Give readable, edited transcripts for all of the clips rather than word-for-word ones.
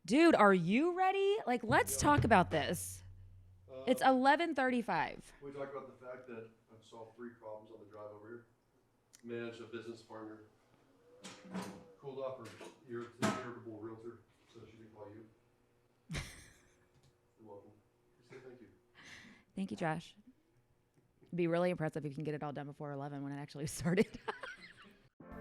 Dude, are you ready? Like, let's talk about this. It's 11:35. We talked about the fact that I've solved 3 problems on the drive over here. Managed a business partner. Cooled off her irritable realtor so she can call you. You're welcome. Say thank you. Thank you, Josh. It'd be really impressive if you can get it all done before 11 when it actually started.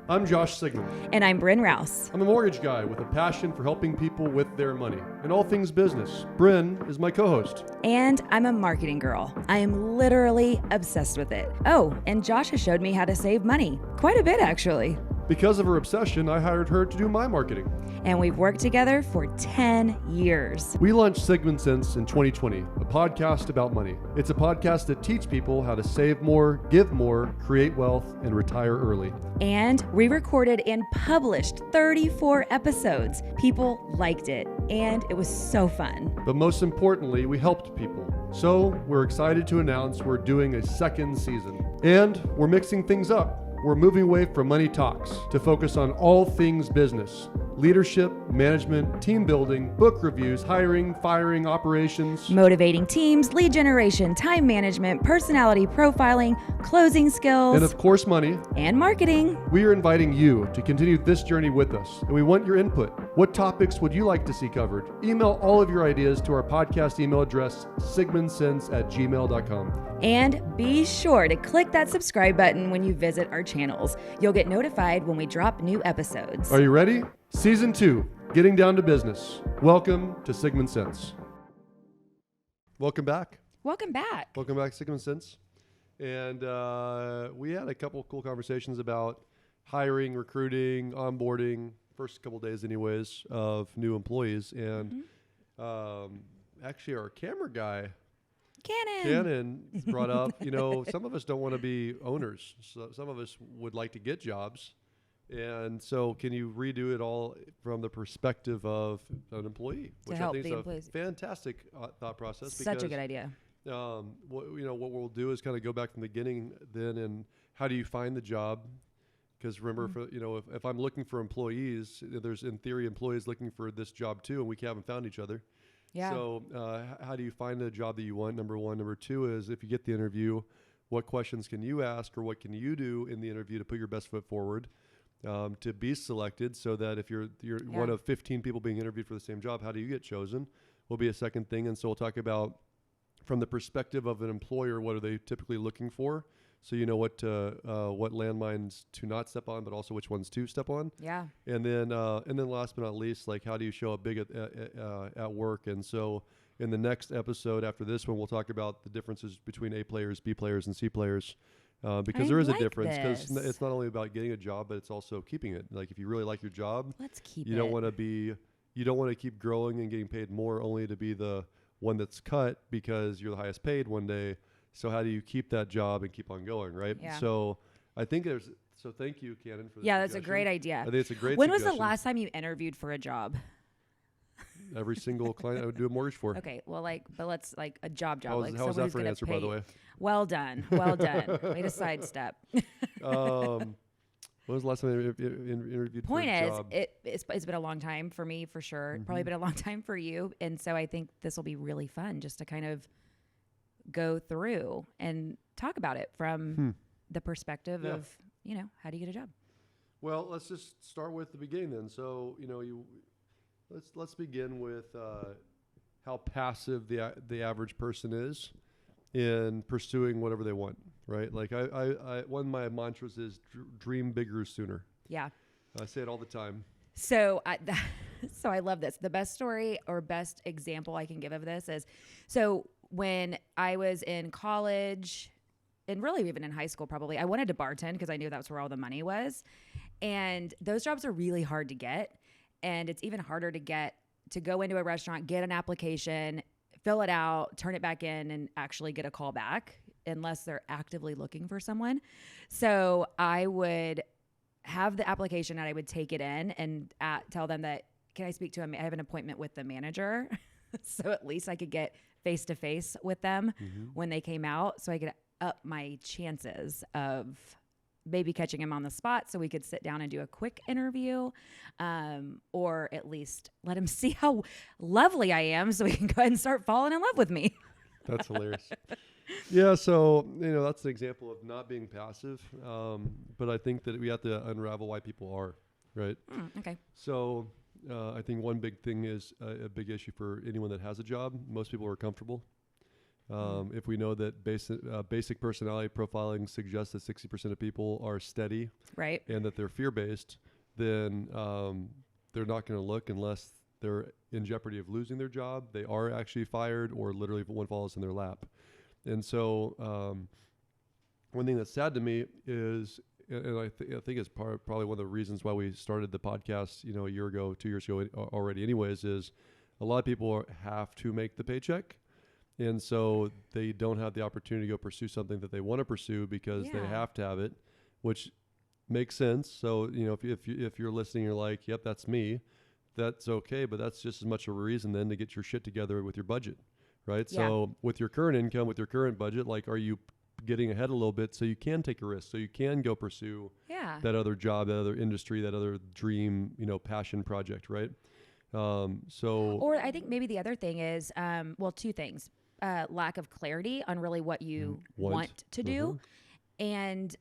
I'm Josh Sigman. And I'm Bryn Rouse. I'm a mortgage guy with a passion for helping people with their money and all things business. Bryn is my co-host. And I'm a marketing girl. I am literally obsessed with it. Oh, and Josh has showed me how to save money. Quite a bit, actually. Because of her obsession, I hired her to do my marketing. And we've worked together for 10 years. We launched Sigman Sense in 2020, a podcast about money. It's a podcast that teaches people how to save more, give more, create wealth, and retire early. And we recorded and published 34 episodes. People liked it, and it was so fun. But most importantly, we helped people. So we're excited to announce we're doing a second season. And we're mixing things up. We're moving away from money talks to focus on all things business. Leadership, management, team building, book reviews, hiring, firing, operations. Motivating teams, lead generation, time management, personality profiling, closing skills. And of course, money. And marketing. We are inviting you to continue this journey with us, and we want your input. What topics would you like to see covered? Email all of your ideas to our podcast email address, sigmansense@gmail.com. And be sure to click that subscribe button when you visit our channels. You'll get notified when we drop new episodes. Are you ready? Season 2, Getting Down to Business. Welcome to Sigman Sense. Welcome back. Welcome back. Welcome back to Sigman Sense. And we had a couple of cool conversations about hiring, recruiting, onboarding, first couple of days anyways, of new employees. And actually our camera guy, Cannon brought up, some of us don't want to be owners. So some of us would like to get jobs. And so can you redo it all from the perspective of an employee? Which help I think is a fantastic thought process. Such a good idea. What we'll do is kind of go back from the beginning then, and how do you find the job? Because remember, if I'm looking for employees, there's in theory employees looking for this job too, and we haven't found each other. Yeah. So how do you find the job that you want? Number one. Number two is if you get the interview, what questions can you ask or what can you do in the interview to put your best foot forward to be selected, so that if you're one of 15 people being interviewed for the same job, how do you get chosen? Will be a second thing. And so we'll talk about from the perspective of an employer, what are they typically looking for? So you know what landmines to not step on, but also which ones to step on. Yeah. And then last but not least, like how do you show up big at work? And so in the next episode after this one, we'll talk about the differences between A players, B players, and C players, because there is a difference. Because it's not only about getting a job, but it's also keeping it. Like if you really like your job, let's keep it. You don't want to keep growing and getting paid more only to be the one that's cut because you're the highest paid one day. So how do you keep that job and keep on going, right? Yeah. So I think so thank you, Cannon, for this. Yeah, that's a great idea. I think it's a great When was the last time you interviewed for a job? Every single client I would do a mortgage for. Okay, well, but let's a job. How was that for an answer, by the way? Well done. Way to sidestep. When was the last time you interviewed Point for a job? It's been a long time for me, for sure. Probably been a long time for you. And so I think this will be really fun just to kind of go through and talk about it from the perspective of, how do you get a job? Well, let's just start with the beginning then. So, let's begin with how passive the average person is in pursuing whatever they want, right? Like one of my mantras is dream bigger sooner. Yeah. I say it all the time. So I love this. The best story or best example I can give of this is, so when I was in college and really even in high school, probably, I wanted to bartend because I knew that's where all the money was. And those jobs are really hard to get. And it's even harder to go into a restaurant, get an application, fill it out, turn it back in, and actually get a call back unless they're actively looking for someone. So I would have the application and I would take it in and tell them that, can I speak to him? I have an appointment with the manager. So at least I could get face-to-face with them when they came out, so I could up my chances of maybe catching him on the spot so we could sit down and do a quick interview, or at least let him see how lovely I am so he can go ahead and start falling in love with me. That's hilarious. Yeah, so that's an example of not being passive, but I think that we have to unravel why people are, right? Okay. So I think one big thing is a big issue for anyone that has a job. Most people are comfortable. If we know that basic personality profiling suggests that 60% of people are steady, right, and that they're fear-based, then they're not going to look unless they're in jeopardy of losing their job. They are actually fired, or literally one falls in their lap. And so one thing that's sad to me is, and I think it's probably one of the reasons why we started the podcast, a year ago, 2 years ago already anyways, is a lot of people have to make the paycheck. And so they don't have the opportunity to go pursue something that they want to pursue because they have to have it, which makes sense. So, if you're listening, you're like, yep, that's me. That's okay. But that's just as much of a reason then to get your shit together with your budget. Right. Yeah. So with your current income, with your current budget, like, are you getting ahead a little bit so you can take a risk, so you can go pursue that other job, that other industry, that other dream, passion project. Right. Or I think maybe the other thing is, two things. Lack of clarity on really what you want to do. And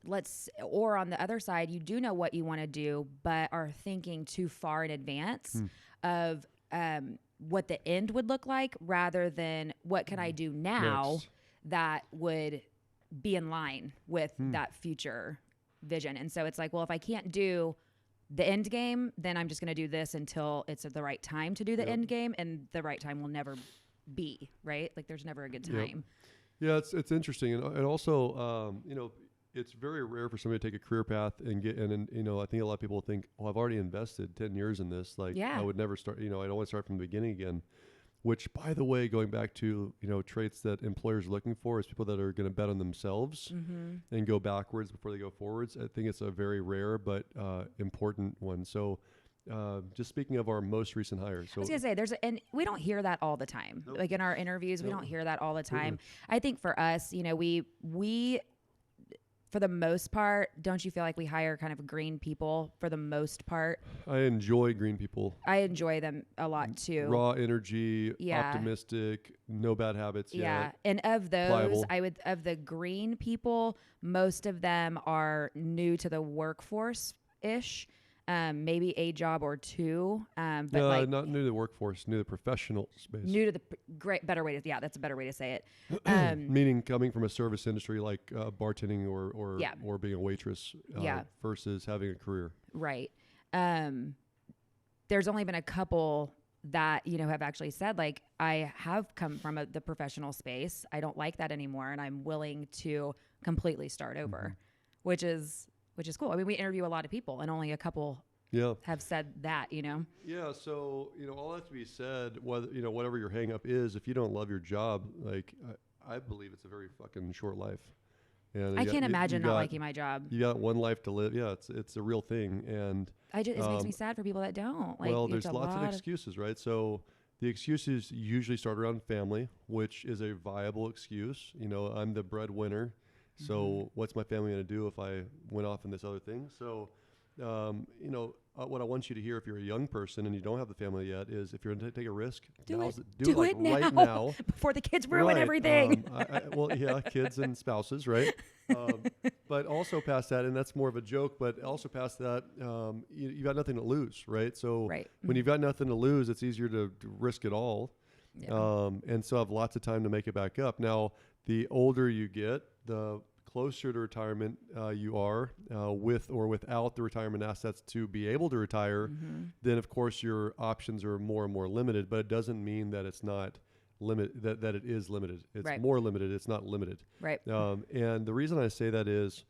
or on the other side, you do know what you want to do, but are thinking too far in advance of what the end would look like, rather than what can I do now that would be in line with that future vision. And so it's like, well, if I can't do the end game, then I'm just going to do this until it's the right time to do the end game, and the right time will never be, right? Like, there's never a good time. Yeah, it's interesting, and also it's very rare for somebody to take a career path and I think a lot of people think, oh, I've already invested 10 years in this, like I would never start, I don't want to start from the beginning again. Which, by the way, going back to traits that employers are looking for is people that are going to bet on themselves and go backwards before they go forwards. I think it's a very rare but important one. So. Just speaking of our most recent hires. So I was going to say, and we don't hear that all the time. Like in our interviews, we don't hear that all the time. I think for us, we, for the most part, don't you feel like we hire kind of green people for the most part? I enjoy green people. I enjoy them a lot too. Raw energy, optimistic, no bad habits. Yeah. And of those, of the green people, most of them are new to the workforce-ish. Maybe a job or two, but not new to the workforce, new to the professional space. New to the better way to, that's a better way to say it. Meaning coming from a service industry like bartending or being a waitress versus having a career. Right. There's only been a couple that, have actually said, like, I have come from the professional space. I don't like that anymore, and I'm willing to completely start over, which is cool. I mean, we interview a lot of people, and only a couple have said that, Yeah. So, all that to be said, whether, whatever your hang up is, if you don't love your job, like, I believe it's a very fucking short life. And I can't imagine not liking my job. You got one life to live. Yeah. It's a real thing. And it makes me sad for people that don't. Like, well, there's lots of excuses, right? So the excuses usually start around family, which is a viable excuse. I'm the breadwinner. So what's my family going to do if I went off in this other thing? So, what I want you to hear if you're a young person and you don't have the family yet is, if you're going to take a risk, do it right now. Before the kids ruin everything. Kids and spouses, right? But also past that, and that's more of a joke, but also past that, you got nothing to lose, right? So when you've got nothing to lose, it's easier to risk it all. Yeah. And so have lots of time to make it back up. Now, the older you get, the closer to retirement you are, with or without the retirement assets to be able to retire, then of course your options are more and more limited. But it doesn't mean that it's not that it is limited. It's more limited. It's not limited. Right. And the reason I say that is,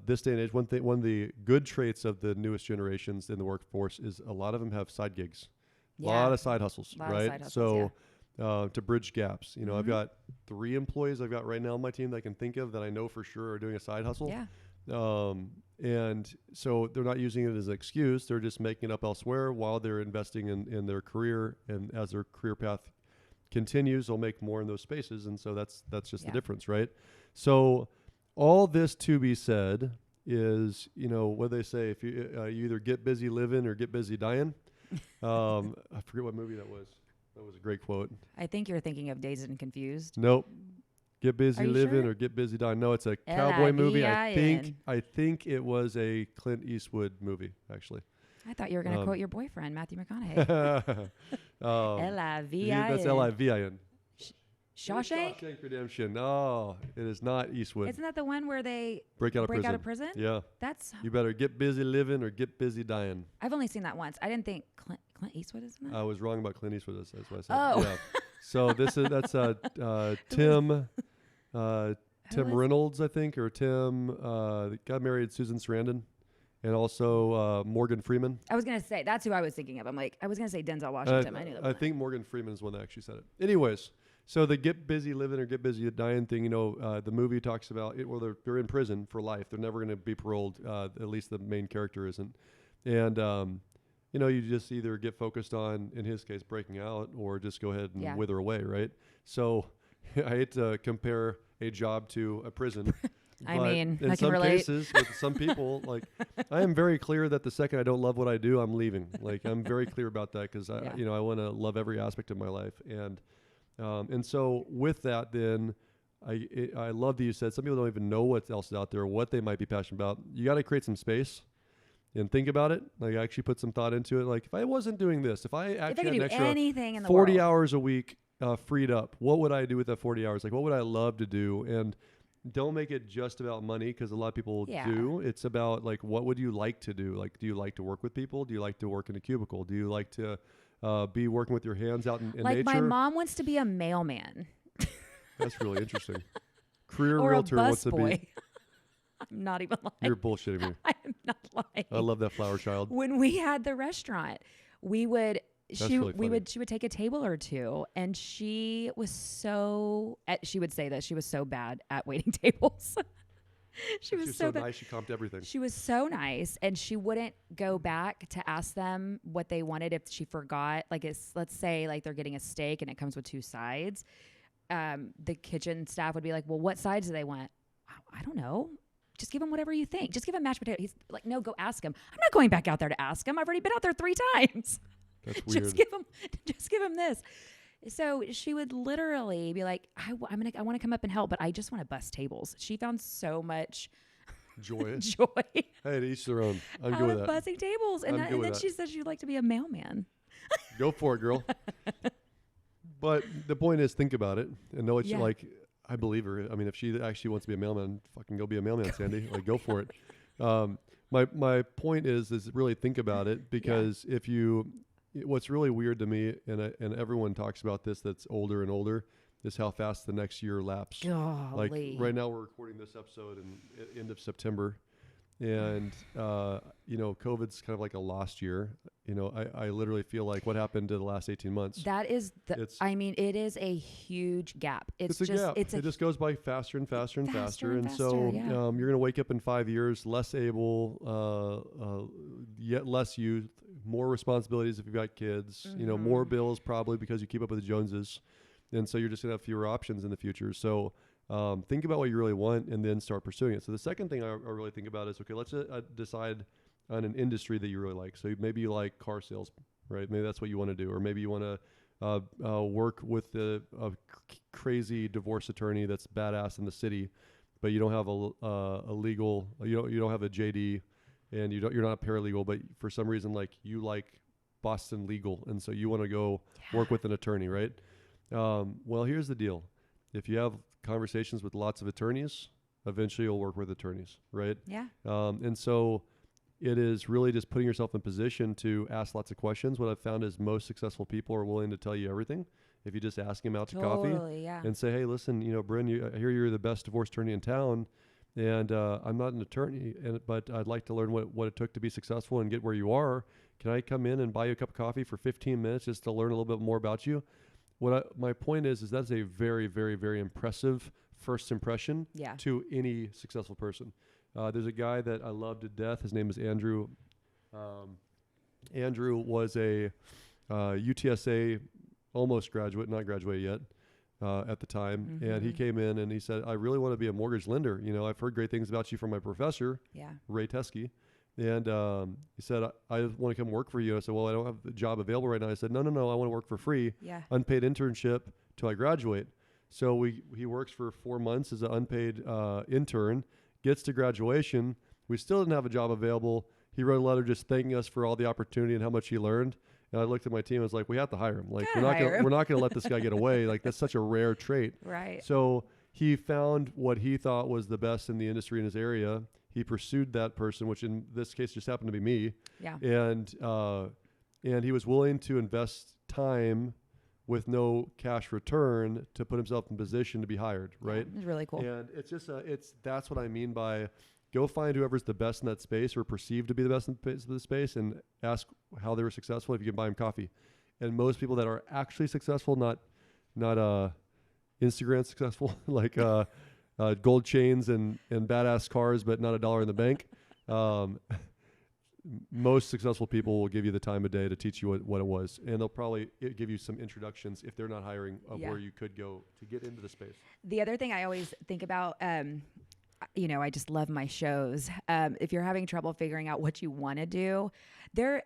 this day and age, one of the good traits of the newest generations in the workforce is a lot of them have side gigs, a lot of side hustles, right? To bridge gaps. I've got 3 employees I've got right now on my team that I can think of that I know for sure are doing a side hustle. Yeah. And so they're not using it as an excuse. They're just making it up elsewhere while they're investing in their career. And as their career path continues, they'll make more in those spaces. And so that's just the difference, right? So all this to be said, is, what they say, if you either get busy living or get busy dying. I forget what movie that was. That was a great quote. I think you're thinking of Dazed and Confused. Nope. Get busy Are you living sure? or get busy dying. No, it's a cowboy movie. L-I-V-I-N. I think it was a Clint Eastwood movie, actually. I thought you were going to quote your boyfriend, Matthew McConaughey. L-I-V-I-N. That's L-I-V-I-N. Shawshank? Shawshank Redemption. No, it is not Eastwood. Isn't that the one where they break out of prison? Yeah. That's. You better get busy living or get busy dying. I've only seen that once. I didn't think Clint Eastwood is in that. I was wrong about Clint Eastwood. That's what I said. Oh. Yeah. So that's Tim Reynolds, I think, or Tim got married Susan Sarandon, and also Morgan Freeman. I was gonna say that's who I was thinking of. I was gonna say Denzel Washington. I knew that. I think Morgan Freeman is one that actually said it. Anyways, so the get busy living or get busy dying thing, the movie talks about it. Well, they're in prison for life. They're never going to be paroled. At least the main character isn't. And you just either get focused on, in his case, breaking out, or just go ahead and wither away, right? So I hate to compare a job to a prison. I mean, in I some can relate. cases, with some people, like I am very clear that the second I don't love what I do, I'm leaving. Like I'm very clear about that because I want to love every aspect of my life. And so with that, then I love that you said some people don't even know what else is out there, what they might be passionate about. You got to create some space and think about it. Like actually put some thought into it. Like if I wasn't doing this, if I actually had an extra anything in the 40 world. hours a week freed up, what would I do with that 40 hours? Like what would I love to do? And don't make it just about money because a lot of people do. It's about like, what would you like to do? Like, do you like to work with people? Do you like to work in a cubicle? Do you like to be working with your hands out in like nature? my mom wants to be a mailman. That's really interesting. Career or realtor a wants to busboy. be. I'm not even lying. You're bullshitting me. I am not lying. I love that flower child. When we had the restaurant, we would she would take a table or two, and she was so she would say this, she was so bad at waiting tables. She was so nice. She comped everything. She was so nice, and she wouldn't go back to ask them what they wanted if she forgot. Like, let's say like they're getting a steak and it comes with 2 sides. The kitchen staff would be like, "Well, what sides do they want?" I don't know. Just give them whatever you think. Just give them mashed potato. He's like, "No, go ask him." I'm not going back out there to ask him. I've already been out there 3 times. That's weird. Just give him this. So she would literally be like, I want to come up and help, but I just want to bust tables. She found so much joy. Hey, to each their own. I'm good with that. Bussing tables. And then she said she'd like to be a mailman. Go for it, girl. But the point is, think about it and know what you like. I believe her. I mean, if she actually wants to be a mailman, fucking go be a mailman, Sandy. Like, go for it. My point is really think about it, because what's really weird to me, and everyone talks about this that's older and older, is how fast the next year laps. Golly. Like right now we're recording this episode in end of September, and COVID's kind of like a lost year. I literally feel like what happened to the last 18 months. That is it is a huge gap. It just goes by faster and faster and faster. And so you're going to wake up in 5 years less able, yet less youth, more responsibilities if you've got kids, more bills probably because you keep up with the Joneses. And so you're just going to have fewer options in the future. So think about what you really want and then start pursuing it. So the second thing I really think about is, okay, let's decide on an industry that you really like. So maybe you like car sales, right? Maybe that's what you want to do. Or maybe you want to work with a crazy divorce attorney that's badass in the city, but you don't have a legal, you don't have a JD, and you're not a paralegal, but for some reason, like, you like Boston legal, and so you want to go work with an attorney, right? Well, here's the deal. If you have conversations with lots of attorneys, eventually you'll work with attorneys, right? Yeah. And so it is really just putting yourself in position to ask lots of questions. What I've found is most successful people are willing to tell you everything. If you just ask them out to coffee and say, hey, listen, Bryn, I hear you're the best divorce attorney in town, and I'm not an attorney, but I'd like to learn what it took to be successful and get where you are. Can I come in and buy you a cup of coffee for 15 minutes just to learn a little bit more about you? My point is that's a very, very, very impressive first impression to any successful person. There's a guy that I love to death. His name is Andrew. Andrew was a UTSA almost graduate, not graduated yet. at the time, and he came in and he said, "I really want to be a mortgage lender. You know, I've heard great things about you from my professor, Ray Teskey." And he said, I want to come work for you. I said, well, I don't have the job available right now. I said, no, I want to work for free. Unpaid internship till I graduate. So he works for 4 months as an unpaid intern, gets to graduation. We still didn't have a job available. He wrote a letter just thanking us for all the opportunity and how much he learned. And I looked at my team and was like, we have to hire him. Like, we're not going to let this guy get away. Like, that's such a rare trait. Right. So he found what he thought was the best in the industry in his area. He pursued that person, which in this case just happened to be me. Yeah. And he was willing to invest time with no cash return to put himself in position to be hired. Right. It's really cool. And it's just that's what I mean by go find whoever's the best in that space or perceived to be the best in the space and ask how they were successful if you can buy them coffee. And most people that are actually successful, not Instagram successful, like gold chains and badass cars, but not $1 in the bank. Most successful people will give you the time of day to teach you what it was. And they'll probably give you some introductions if they're not hiring of where you could go to get into the space. The other thing I always think about, you know, I just love my shows. If you're having trouble figuring out what you want to do,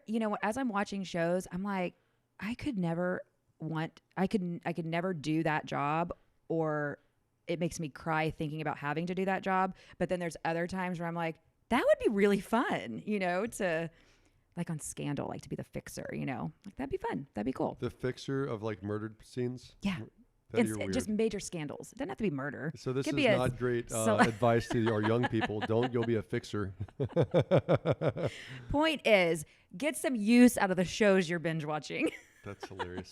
you know, as I'm watching shows, I'm like, I could never do that job, or it makes me cry thinking about having to do that job. But then there's other times where I'm like, that would be really fun, you know, to like on Scandal, like to be the fixer, you know, like that'd be fun. That'd be cool. The fixer of like murdered scenes. Yeah. It's just major scandals. It doesn't have to be murder. So this is not great advice to our young people. Don't go be a fixer. Point is, get some use out of the shows you're binge watching. That's hilarious.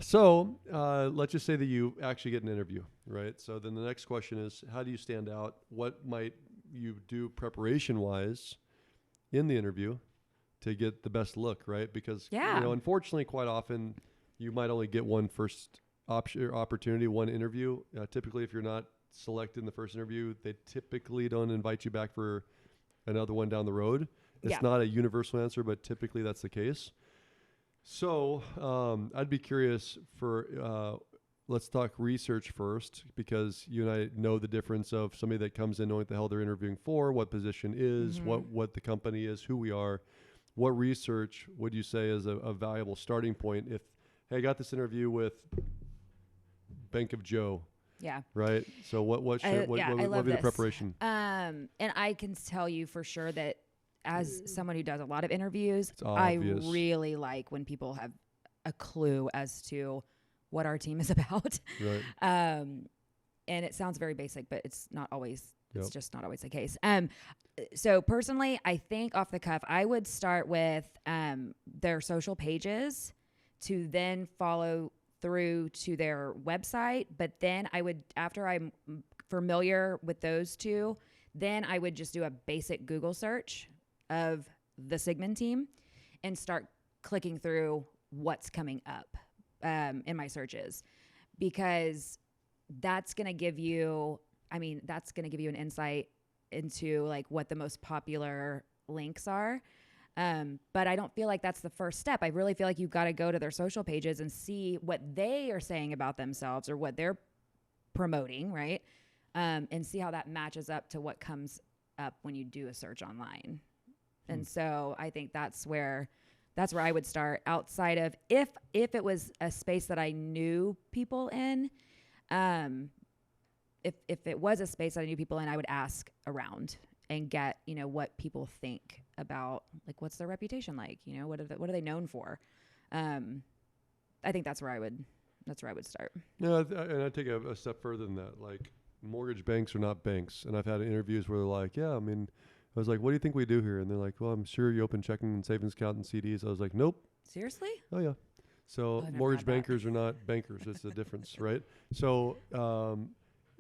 So let's just say that you actually get an interview, right? So then the next question is, how do you stand out? What might you do preparation-wise in the interview to get the best look, right? Because you know, unfortunately, quite often you might only get one first opportunity, one interview. Typically, if you're not selected in the first interview, they typically don't invite you back for another one down the road. It's not a universal answer, but typically that's the case. So I'd be curious for, let's talk research first, because you and I know the difference of somebody that comes in knowing what the hell they're interviewing for, what position is, what the company is, who we are. What research would you say is a valuable starting point if, hey, I got this interview with Bank of Joe. Yeah. Right. So what would be the preparation? And I can tell you for sure that as someone who does a lot of interviews, I really like when people have a clue as to what our team is about. Right. And it sounds very basic, but it's not always. It's just not always the case. So personally, I think off the cuff, I would start with their social pages to then follow through to their website. But then I would, after I'm familiar with those two, then I would just do a basic Google search of the Sigman team and start clicking through what's coming up in my searches, because that's going to give you, an insight into like what the most popular links are. But I don't feel like that's the first step. I really feel like you've got to go to their social pages and see what they are saying about themselves or what they're promoting, right? And see how that matches up to what comes up when you do a search online. And so I think that's where I would start, outside of if it was a space that I knew people in. If it was a space that I knew people in, I would ask around and get, you know, what people think about, like, what's their reputation like? You know, what are they known for? I think that's where I would start. No, and I'd take a step further than that. Like, mortgage banks are not banks. And I've had interviews where they're like, yeah, I mean, I was like, what do you think we do here? And they're like, well, I'm sure you open checking and savings account and CDs. I was like, nope. Seriously? Oh, yeah. So mortgage bankers are not bankers. It's the difference, right? So,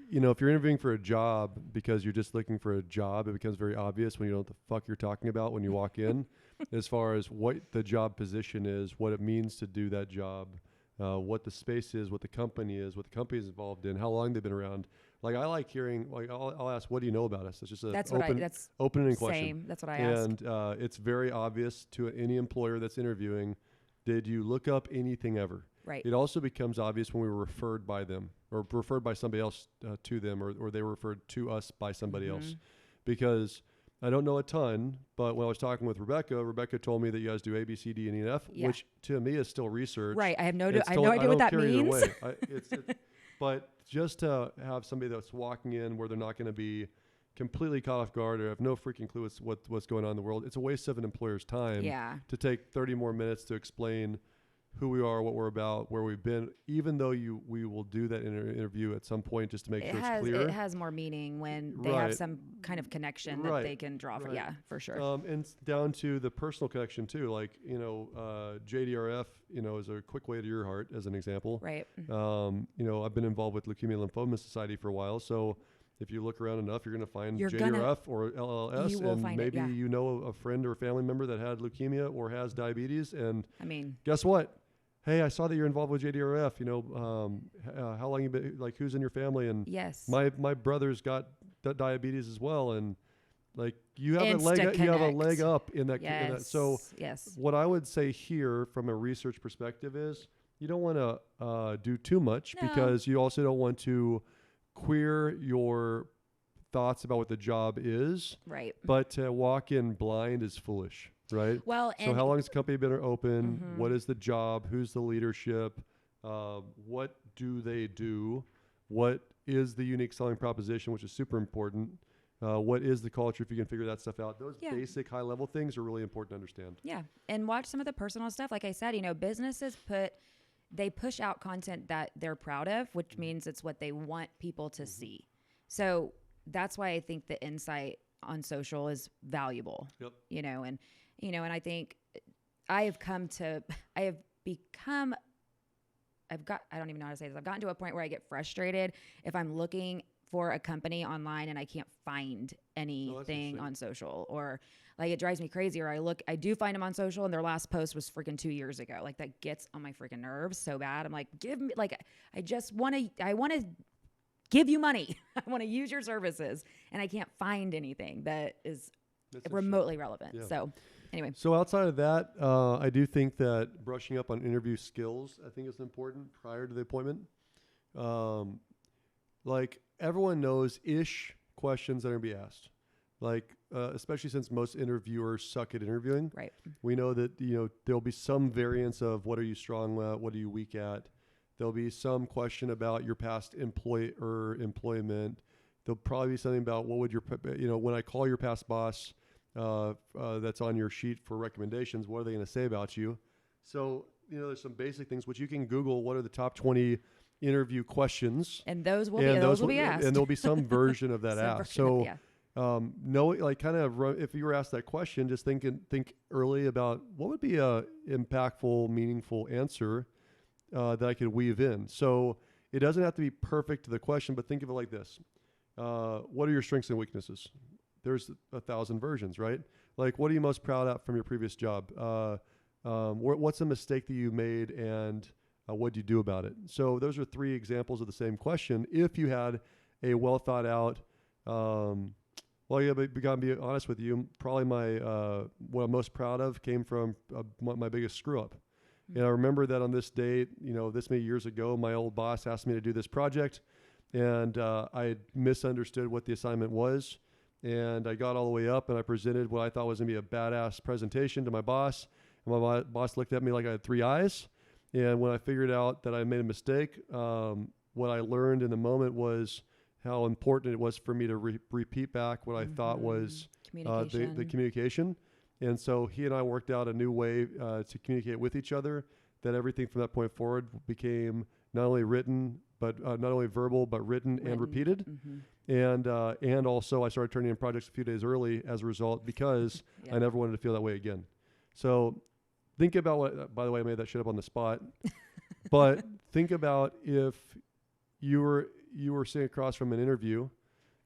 you know, if you're interviewing for a job because you're just looking for a job, it becomes very obvious when you know what the fuck you're talking about when you walk in, as far as what the job position is, what it means to do that job, what the space is, what the company is involved in, how long they've been around. Like, I like hearing, like, I'll ask, what do you know about us? It's just an open-ended question. Same. That's what I ask. And it's very obvious to any employer that's interviewing, did you look up anything ever? Right. It also becomes obvious when we were referred by them or referred by somebody else to them, or they were referred to us by somebody else. Because I don't know a ton, but when I was talking with Rebecca told me that you guys do A, B, C, D, and E, and F, which to me is still research. Right. I have no I idea what that care either means. way. But just to have somebody that's walking in where they're not going to be completely caught off guard or have no freaking clue what's going on in the world, it's a waste of an employer's time to take 30 more minutes to explain who we are, what we're about, where we've been, even though we will do that in an interview at some point just to make sure it's clear. It has more meaning when they have some kind of connection that they can draw from. Yeah, for sure. And down to the personal connection too. Like, JDRF, is a quick way to your heart as an example. Right. I've been involved with Leukemia and Lymphoma Society for a while. So if you look around enough, you're going to find JDRF or LLS, and maybe you know a friend or a family member that had leukemia or has diabetes. And guess what? Hey, I saw that you're involved with JDRF. How long you been? Like, who's in your family? And yes, my brother's got diabetes as well, and like you have a leg up in that. Yes. So what I would say here from a research perspective is you don't want to do too much because you also don't want to queer your thoughts about what the job is. Right. But to walk in blind is foolish. Right. Well, so how long has the company been open? What is the job? Who's the leadership? What do they do? What is the unique selling proposition, which is super important? What is the culture? If you can figure that stuff out, those basic high level things are really important to understand. Yeah. And watch some of the personal stuff. Like I said, businesses they push out content that they're proud of, which means it's what they want people to see. So that's why I think the insight on social is valuable. Yep. And I think I don't even know how to say this. I've gotten to a point where I get frustrated if I'm looking for a company online and I can't find anything on social, or like it drives me crazy. Or I do find them on social and their last post was freaking 2 years ago. Like that gets on my freaking nerves so bad. I'm like, I want to give you money. I want to use your services and I can't find anything that is remotely relevant. Yeah. So anyway. So outside of that, I do think that brushing up on interview skills, I think is important prior to the appointment. Like everyone knows questions that are going to be asked. Like, especially since most interviewers suck at interviewing. Right. We know that, there'll be some variance of what are you strong at? What are you weak at? There'll be some question about your past employment. There'll probably be something about what would when I call your past boss, that's on your sheet for recommendations, what are they going to say about you? So, there's some basic things which you can Google. What are the top 20 interview questions? And those will be asked. And there'll be some version of that asked. So, if you were asked that question, just think early about what would be a impactful, meaningful answer that I could weave in. So it doesn't have to be perfect to the question, but think of it like this. What are your strengths and weaknesses? There's 1,000 versions, right? Like, what are you most proud of from your previous job? What's a mistake that you made and what did you do about it? So those are 3 examples of the same question. If you had a well thought out, I gotta be honest with you, probably what I'm most proud of came from my biggest screw up. Mm-hmm. And I remember that on this date, this many years ago, my old boss asked me to do this project, and I misunderstood what the assignment was. And I got all the way up and I presented what I thought was going to be a badass presentation to my boss. And my boss looked at me like I had 3 eyes. And when I figured out that I made a mistake, what I learned in the moment was how important it was for me to repeat back what I thought was the communication. And so he and I worked out a new way to communicate with each other, that everything from that point forward became not only written, but not only verbal, but written and repeated. Mm-hmm. And also I started turning in projects a few days early as a result, because I never wanted to feel that way again. So think about what, by the way, I made that shit up on the spot, but think about if you were sitting across from an interview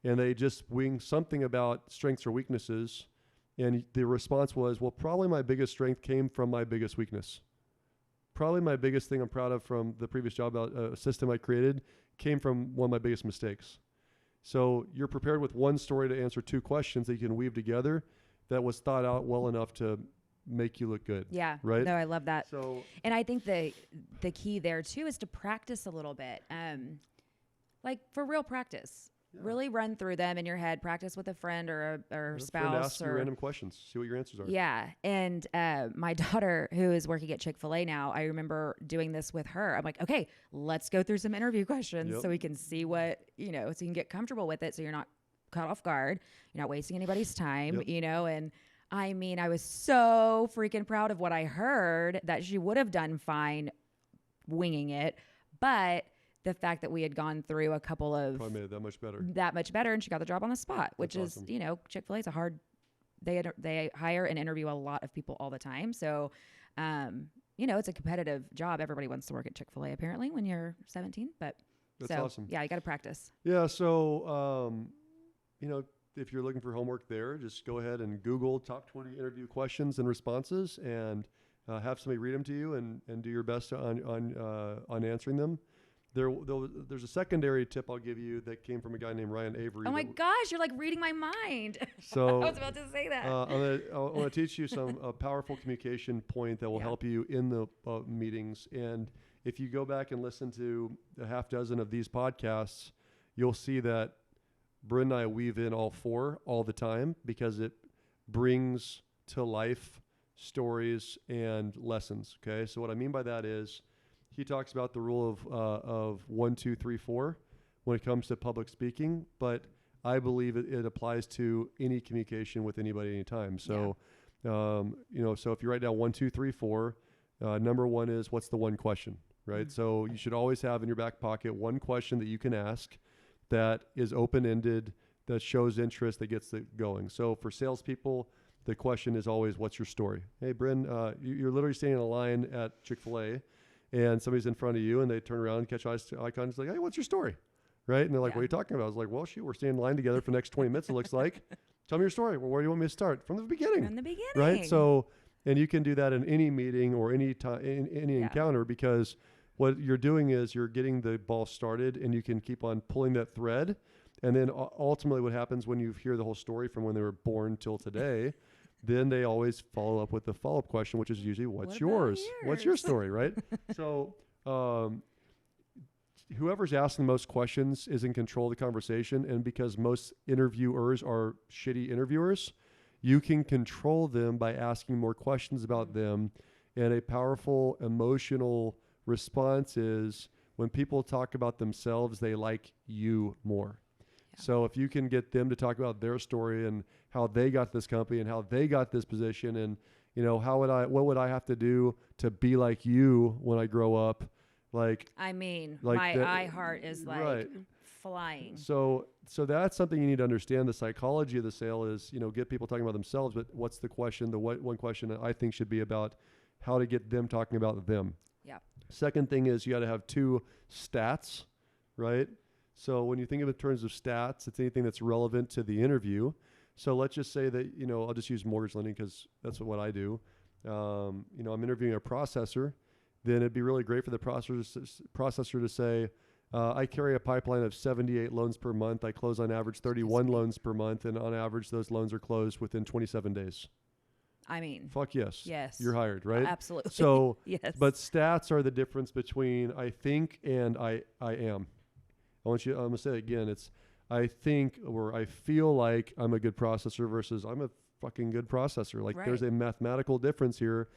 and they just wing something about strengths or weaknesses. And the response was, well, probably my biggest strength came from my biggest weakness. Probably my biggest thing I'm proud of from the previous job, a system I created, came from one of my biggest mistakes. So you're prepared with one story to answer 2 questions that you can weave together that was thought out well enough to make you look good. Yeah. Right. No, I love that. So, And I think the key there too is to practice a little bit. Like for real practice. yeah. Really run through them in your head. Practice with a friend or a Friend spouse. ask you random questions. See what your answers are. Yeah. And my daughter, who is working at Chick-fil-A now, I remember doing this with her. I'm like, okay, let's go through some interview questions so we can see what, so you can get comfortable with it so you're not caught off guard. You're not wasting anybody's time, and I mean, I was so freaking proud of what I heard that she would have done fine winging it. But the fact that we had gone through a couple of probably made it that much better. And she got the job on the spot, which That's is, awesome. Chick-fil-A is they hire and interview a lot of people all the time. So, it's a competitive job. Everybody wants to work at Chick-fil-A apparently when you're 17, but That's awesome. Yeah, you got to practice. Yeah. So, if you're looking for homework there, just go ahead and Google top 20 interview questions and responses and have somebody read them to you and do your best on answering them. There's a secondary tip I'll give you that came from a guy named Ryan Avery. Oh my gosh, you're like reading my mind. So I was about to say that. I want to teach you some powerful communication point that will help you in the meetings. And if you go back and listen to a half dozen of these podcasts, you'll see that Bryn and I weave in all four all the time because it brings to life stories and lessons. Okay, so what I mean by that is he talks about the rule of 1, 2, 3, 4 when it comes to public speaking, but I believe it applies to any communication with anybody anytime. So, so if you write down 1, 2, 3, 4, number one is what's the one question, right? Mm-hmm. So you should always have in your back pocket one question that you can ask that is open-ended, that shows interest, that gets it going. So for salespeople, the question is always, what's your story? Hey, Bryn, you're literally standing in a line at Chick-fil-A, and somebody's in front of you, and they turn around and catch eye contact, like, hey, what's your story? Right? And they're like, what are you talking about? I was like, well, shoot, we're standing in line together for the next 20 minutes, it looks like. Tell me your story. Well, where do you want me to start? From the beginning. From the beginning. Right? So, and you can do that in any meeting or any time, in any encounter, because what you're doing is you're getting the ball started, and you can keep on pulling that thread. And then ultimately what happens when you hear the whole story from when they were born till today, then they always follow up with the follow-up question, which is usually, what's yours? What's your story, right? So whoever's asking the most questions is in control of the conversation. And because most interviewers are shitty interviewers, you can control them by asking more questions about them. And a powerful emotional response is when people talk about themselves, they like you more. So if you can get them to talk about their story and how they got this company and how they got this position, and what would I have to do to be like you when I grow up? Like, I mean, like my heart is like flying. So that's something you need to understand. The psychology of the sale is, get people talking about themselves, but what's the question? One question that I think should be about how to get them talking about them. Yeah. Second thing is you got to have 2 stats, right? So when you think of it in terms of stats, it's anything that's relevant to the interview. So let's just say that, I'll just use mortgage lending because that's what I do. I'm interviewing a processor. Then it'd be really great for the processor to say, I carry a pipeline of 78 loans per month. I close on average 31 loans per month. And on average, those loans are closed within 27 days. I mean, fuck yes. Yes. You're hired, right? Absolutely. So, yes. But stats are the difference between I think and I am. I'm going to say it again. It's I think or I feel like I'm a good processor versus I'm a fucking good processor. Like there's a mathematical difference here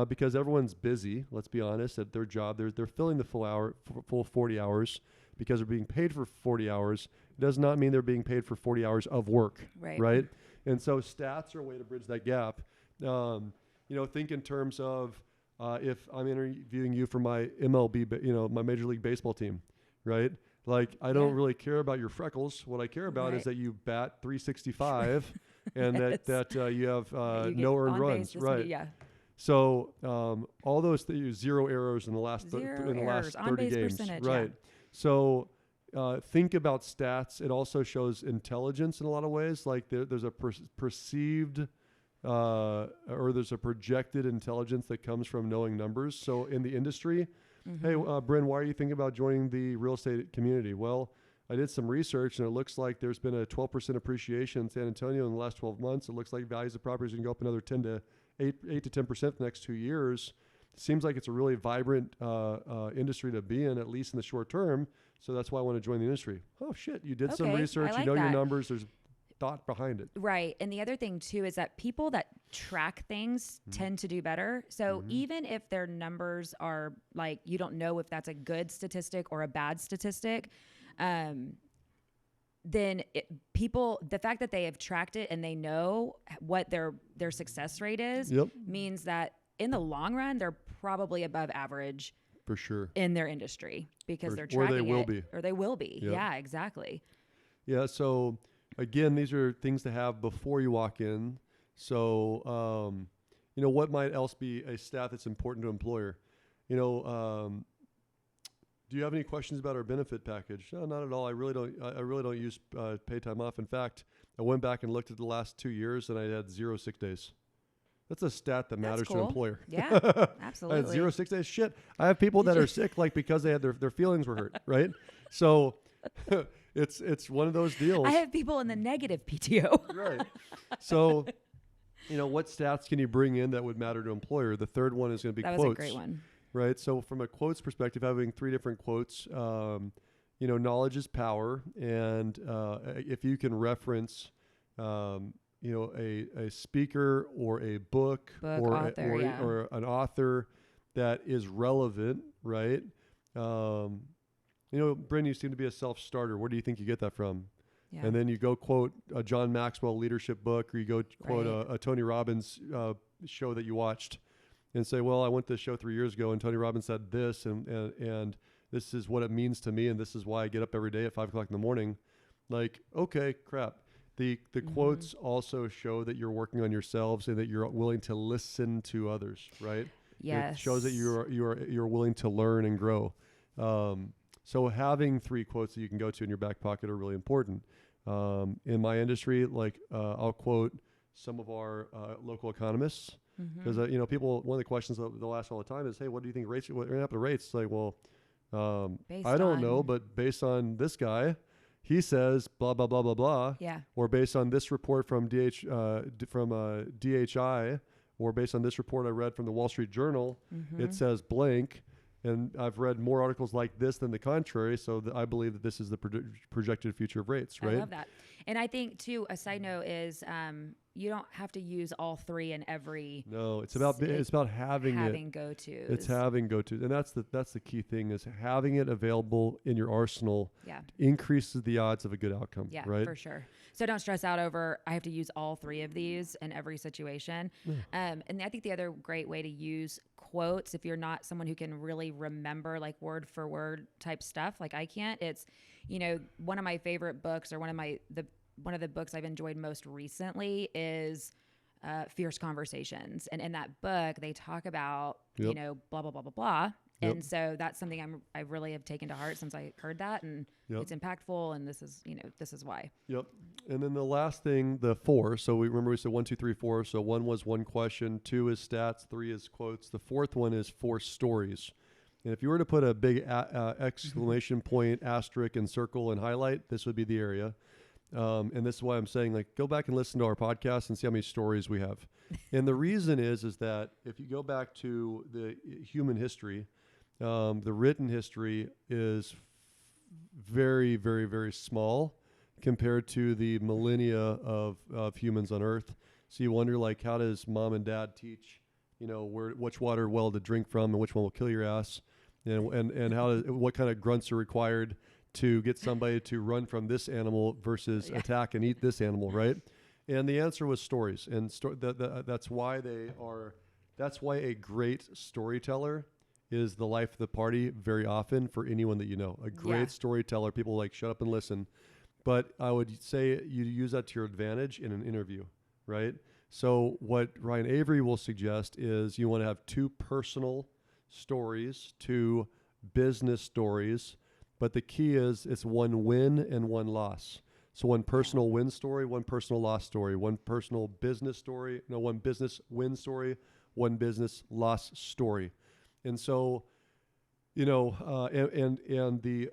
because everyone's busy. Let's be honest at their job. They're filling the full 40 hours because they're being paid for 40 hours. It does not mean they're being paid for 40 hours of work. Right. And so stats are a way to bridge that gap. Think in terms of if I'm interviewing you for my MLB, my Major League Baseball team, right? Like, I don't really care about your freckles. What I care about is that you bat 365 and that you have no earned runs, right? Yeah. So all those things, 0 errors in the last 30 games, right? So think about stats. It also shows intelligence in a lot of ways. Like there's a perceived or there's a projected intelligence that comes from knowing numbers. So in the industry. Hey, Bryn, why are you thinking about joining the real estate community? Well, I did some research, and it looks like there's been a 12% appreciation in San Antonio in the last 12 months. It looks like values of properties can go up another 10 to 8 to 10% the next 2 years. Seems like it's a really vibrant industry to be in, at least in the short term. So that's why I want to join the industry. Oh shit, you did some Okay, research, I like your that. numbers, there's thought behind it. Right. And the other thing too is that people that track things tend to do better. So even if their numbers are like, you don't know if that's a good statistic or a bad statistic, then the fact that they have tracked it and they know what their success rate is means that in the long run, they're probably above average For sure. in their industry because they're Or tracking they will it, be. or they will be. Yep. Yeah, exactly. Yeah. So again, these are things to have before you walk in. So, what might else be a stat that's important to an employer? Do you have any questions about our benefit package? No, not at all. I really don't use pay time off. In fact, I went back and looked at the last 2 years, and I had 0 sick days. That's a stat that matters to an employer. Yeah, absolutely. I had 0 sick days. Shit, I have people that are sick like because they had their feelings were hurt, right? So it's one of those deals. I have people in the negative PTO. Right. So, what stats can you bring in that would matter to an employer? The third one is going to be That quotes. was a great one. Right. So from a quotes perspective, having 3 different quotes, knowledge is power. And if you can reference, a speaker or a book, or an author that is relevant, right? Bryn, you seem to be a self-starter. Where do you think you get that from? Yeah. And then you go quote a John Maxwell leadership book, or you go quote a Tony Robbins show that you watched. And say, well, I went to the show 3 years ago, and Tony Robbins said this, and this is what it means to me, and this is why I get up every day at 5 o'clock in the morning. Like, okay, crap. The quotes also show that you're working on yourselves and that you're willing to listen to others, right? Yes. It shows that you're willing to learn and grow. So having 3 quotes that you can go to in your back pocket are really important. In my industry, I'll quote some of our local economists. Because people, one of the questions that they'll ask all the time is, hey, what do you think rates? What happen to rates? It's like, well, I don't know, but based on this guy, he says blah blah blah blah blah. Yeah. Or based on this report from DHI, or based on this report I read from the Wall Street Journal, it says blank. And I've read more articles like this than the contrary, so I believe that this is the projected future of rates, right? I love that. And I think, too, a side note is you don't have to use all 3 in every... No, it's about having go-tos. It's having go-tos. And that's the key thing, is having it available in your arsenal increases the odds of a good outcome, right? For sure. So don't stress out over, I have to use all 3 of these in every situation. And I think the other great way to use quotes, if you're not someone who can really remember like word for word type stuff, like I can't, it's, one of my favorite books, or one of the books I've enjoyed most recently is Fierce Conversations. And in that book, they talk about, blah, blah, blah, blah, blah. And so that's something I really have taken to heart since I heard that, and it's impactful, and this is why. Yep. And then the last thing, the 4. So we said 1, 2, 3, 4. So 1 was 1 question, 2 is stats, 3 is quotes. The 4th one is 4 stories. And if you were to put a big exclamation point, asterisk, and circle and highlight, this would be the area. And this is why I'm saying, go back and listen to our podcast and see how many stories we have. And the reason is that if you go back to the human history, the written history is very, very, very small compared to the millennia of humans on Earth. So you wonder, how does mom and dad teach, which water well to drink from and which one will kill your ass, and what kind of grunts are required to get somebody to run from this animal versus attack and eat this animal, right? And the answer was stories, and that's why a great storyteller is the life of the party very often for anyone that you know. A great storyteller, people shut up and listen. But I would say you use that to your advantage in an interview, right? So what Ryan Avery will suggest is you want to have 2 personal stories, 2 business stories, but the key is it's 1 win and 1 loss. So 1 personal win story, 1 personal loss story, 1 personal business story, 1 business win story, 1 business loss story. And so, and the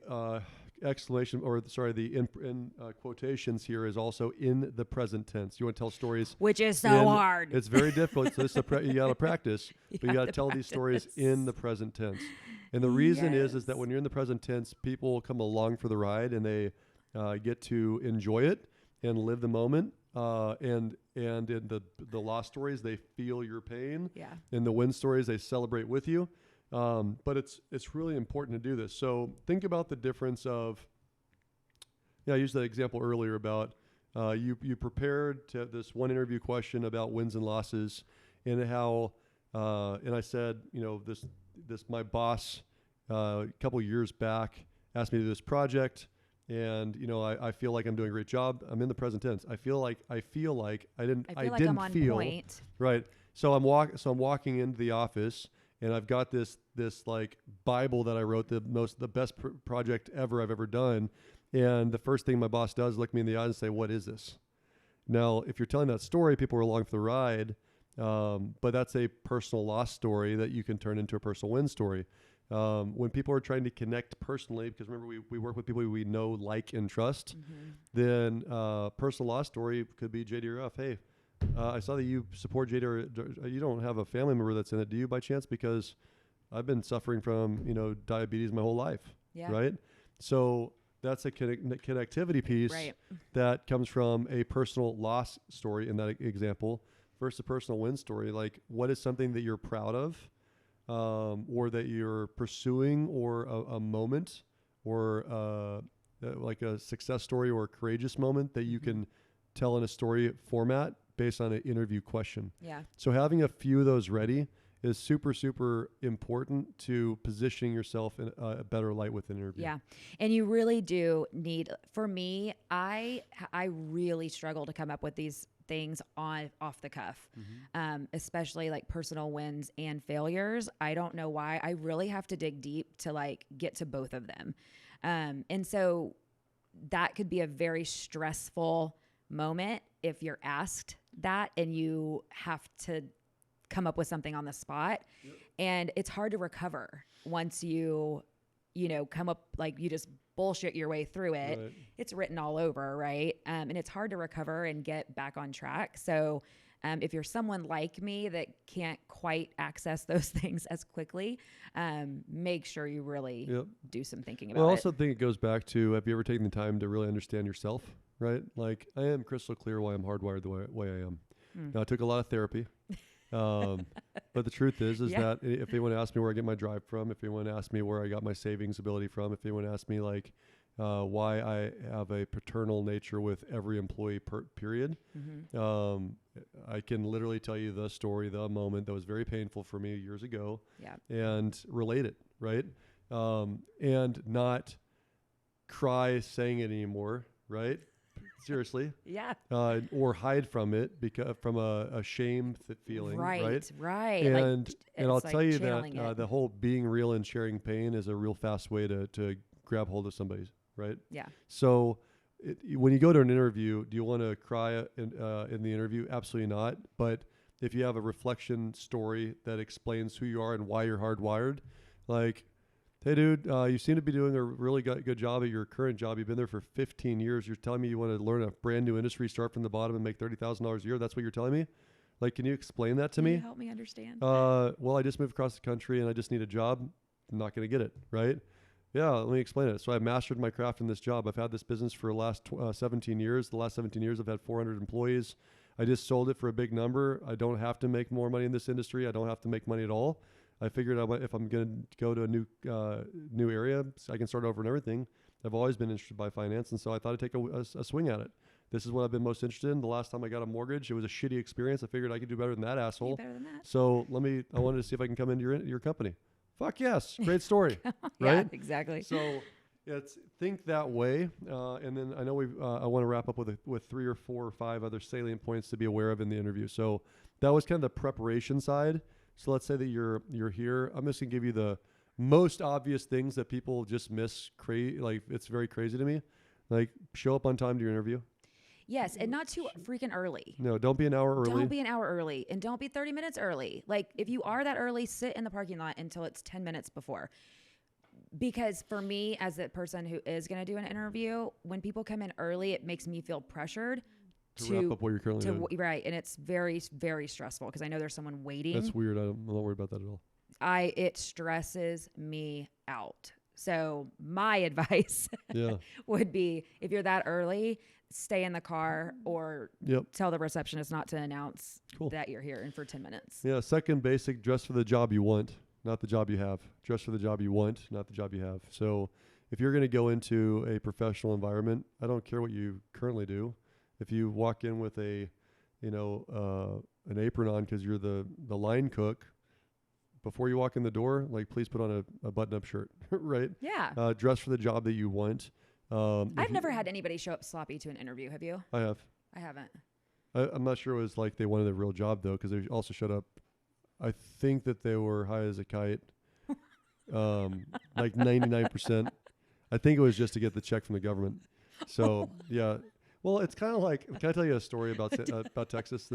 exclamation, or sorry, the in quotations here is also in the present tense. You want to tell stories, which is so hard. It's very difficult. So you got to practice, but you got to tell these stories practice. in the present tense. And the reason is that when you're in the present tense, people come along for the ride, and they get to enjoy it and live the moment. And in the lost stories, they feel your pain. Yeah. In the win stories, they celebrate with you. But it's really important to do this. So think about the difference of, I used that example earlier about you prepared to this one interview question about wins and losses, and how and I said, this my boss a couple years back asked me to do this project, and I feel like I'm doing a great job. I'm in the present tense. I feel like I didn't I'm on feel point. right. So I'm walking into the office, and I've got this like Bible that I wrote, the best project I've ever done. And the first thing my boss does is look me in the eyes and say, "What is this?" Now, if you're telling that story, people are along for the ride. But that's a personal loss story that you can turn into a personal win story. When people are trying to connect personally, because remember we work with people we know, like, and trust, then personal loss story could be JDRF. Hey, I saw that you support JDRF. You don't have a family member that's in it, do you, by chance? Because I've been suffering from diabetes my whole life, right? So that's a connectivity piece that comes from a personal loss story in that example versus a personal win story. Like, what is something that you're proud of, or that you're pursuing, or a moment, or like a success story or a courageous moment that you can tell in a story format based on an interview question. Yeah. So having a few of those ready is super, super important to positioning yourself in a better light with an interview. Yeah. And you really do need, for me, I really struggle to come up with these things off the cuff, especially like personal wins and failures. I don't know why. I really have to dig deep to like get to both of them. And so that could be a very stressful moment if you're asked that and you have to come up with something on the spot. And it's hard to recover once you come up, like you just bullshit your way through it. Right. It's written all over, right? And it's hard to recover and get back on track. So if you're someone like me that can't quite access those things as quickly, make sure you really do some thinking about it. Well, I also think it goes back to, have you ever taken the time to really understand yourself, right? Like, I am crystal clear why I'm hardwired the way I am. Now, I took a lot of therapy. But the truth is that if anyone asks me where I get my drive from, if anyone asks me where I got my savings ability from, if anyone asks me like why I have a paternal nature with every employee period, I can literally tell you the story, the moment that was very painful for me years ago, and relate it, right? And not cry saying it anymore, right? Seriously. Or hide from it because from a shame feeling. Right. And I'll tell you that the whole being real and sharing pain is a real fast way to grab hold of somebody's, right? Yeah. So when you go to an interview, do you want to cry in the interview? Absolutely not. But if you have a reflection story that explains who you are and why you're hardwired, like, hey, dude, you seem to be doing a really good job at your current job. You've been there for 15 years. You're telling me you want to learn a brand new industry, start from the bottom, and make $30,000 a year. That's what you're telling me? Like, can you explain that to me? Can you help me understand? Well, I just moved across the country and I just need a job. I'm not going to get it, right? Yeah, let me explain it. So I mastered my craft in this job. I've had this business for the last 17 years. The last 17 years, I've had 400 employees. I just sold it for a big number. I don't have to make more money in this industry. I don't have to make money at all. I figured if I'm going to go to a new area, I can start over and everything. I've always been interested by finance, and so I thought I'd take a swing at it. This is what I've been most interested in. The last time I got a mortgage, it was a shitty experience. I figured I could do better than that asshole. Better than that. So I wanted to see if I can come into your company. Fuck yes, great story, right? Yeah, exactly. So think that way, and then I know I want to wrap up with 3 or 4 or 5 other salient points to be aware of in the interview. So that was kind of the preparation side. So let's say that you're here. I'm just gonna give you the most obvious things that people just miss. Like, it's very crazy to me. Like, show up on time to your interview. Yes, and not too freaking early. No, don't be an hour early. Don't be an hour early, and don't be 30 minutes early. Like, if you are that early, sit in the parking lot until it's 10 minutes before. Because for me, as a person who is going to do an interview, when people come in early, it makes me feel pressured to wrap up what you're currently doing. Right. And it's very, very stressful because I know there's someone waiting. That's weird. I'm not worried about that at all. It stresses me out. So my advice would be, if you're that early, stay in the car or tell the receptionist not to announce that you're here and for 10 minutes. Yeah. Second basic, dress for the job you want, not the job you have. Dress for the job you want, not the job you have. So if you're going to go into a professional environment, I don't care what you currently do. If you walk in with an apron on because you're the line cook, before you walk in the door, like, please put on a button-up shirt, right? Yeah. Dress for the job that you want. I've never had anybody show up sloppy to an interview. Have you? I have. I haven't. I'm not sure it was like they wanted a real job, though, because they also showed up. I think that they were high as a kite, like 99%. I think it was just to get the check from the government. So, yeah. Well, it's kind of like, can I tell you a story about Texas?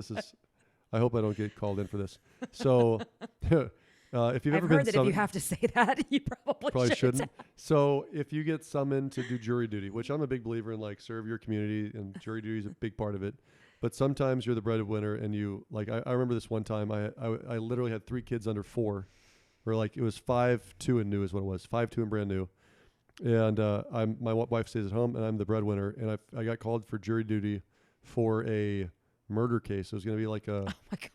I hope I don't get called in for this. So, if you've ever been heard that if you have to say that, you probably shouldn't. So if you get summoned to do jury duty, which I'm a big believer in, like, serve your community, and jury duty is a big part of it. But sometimes you're the breadwinner, and you, like, I remember this one time, I literally had 3 kids under 4, or like it was 5, 2, and new is what it was, 5, 2, and brand new. And my wife stays at home, and I'm the breadwinner, and I got called for jury duty for a murder case. It was going to be like a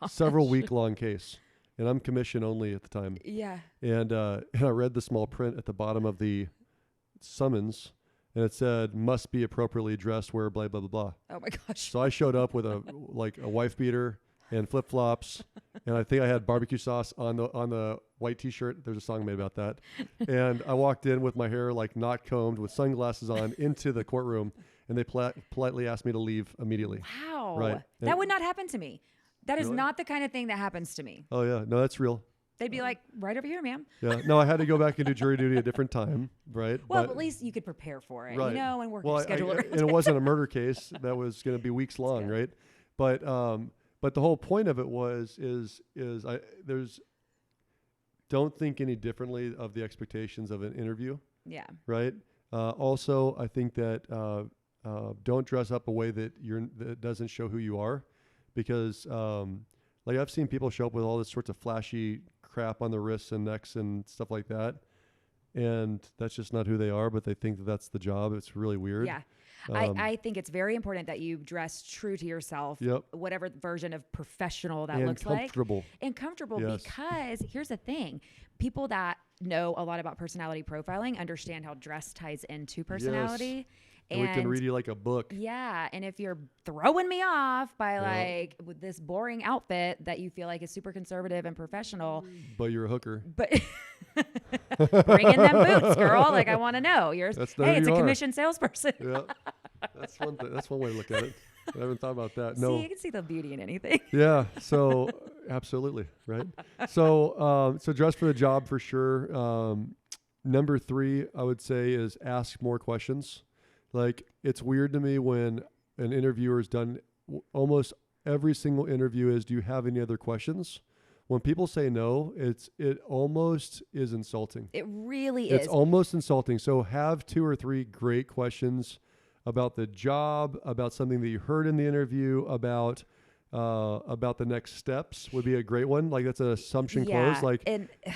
several week long case. And I'm commission only at the time. Yeah. And I read the small print at the bottom of the summons, and it said, must be appropriately dressed, wear blah, blah, blah, blah. Oh my gosh. So I showed up with a wife beater and flip flops. And I think I had barbecue sauce on the white t-shirt. There's a song made about that. And I walked in with my hair like not combed, with sunglasses on, into the courtroom. And they politely asked me to leave immediately. Wow. Right. That would not happen to me. That is Really? not the kind of thing that happens to me. Oh, yeah. No, that's real. They'd be like, right over here, ma'am. Yeah. No, I had to go back and do jury duty a different time, right? Well, but at least you could prepare for it, right. And work your schedule around and it wasn't a murder case that was going to be weeks long, right? But the whole point of it don't think any differently of the expectations of an interview. Yeah. Right. Also, I think that don't dress up a way that doesn't show who you are. Because, like, I've seen people show up with all this sorts of flashy crap on their wrists and necks and stuff like that. And that's just not who they are, but they think that that's the job. It's really weird. Yeah. I think it's very important that you dress true to yourself, whatever version of professional that looks like. And comfortable. Yes. Because here's the thing. People that know a lot about personality profiling understand how dress ties into personality. Yes. And we can read you like a book. Yeah. And if you're throwing me off by with this boring outfit that you feel like is super conservative and professional. But you're a hooker. But bring in them boots, girl. Like, I want to know. It's a commissioned salesperson. Yeah. That's one thing. That's one way to look at it. I haven't thought about that. No. See, you can see the beauty in anything. Yeah. So absolutely. Right. So dress for the job for sure. Number 3, I would say, is ask more questions. Like, it's weird to me when an interviewer is done. Almost every single interview is, do you have any other questions? When people say no, it almost is insulting. It really is. It's almost insulting. So have 2 or 3 great questions about the job, about something that you heard in the interview, about the next steps would be a great one. Like, that's an assumption closed. Like,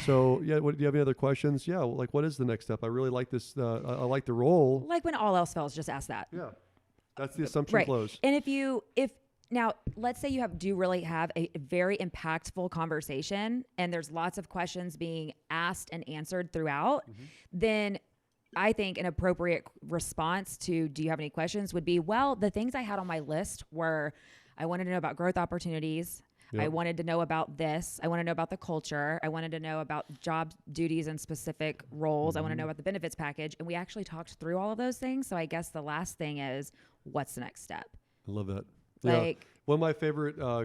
so yeah. Do you have any other questions? Yeah. Like, what is the next step? I really like this. I like the role. Like, when all else fails, just ask that. Yeah. That's the assumption closed. And if now, let's say you do really have a very impactful conversation and there's lots of questions being asked and answered throughout, then I think an appropriate response to, do you have any questions, would be, well, the things I had on my list were, I wanted to know about growth opportunities. Yep. I wanted to know about this. I want to know about the culture. I wanted to know about job duties and specific roles. I want to know about the benefits package. And we actually talked through all of those things. So I guess the last thing is, what's the next step? I love that. Like, yeah. One of my favorite, I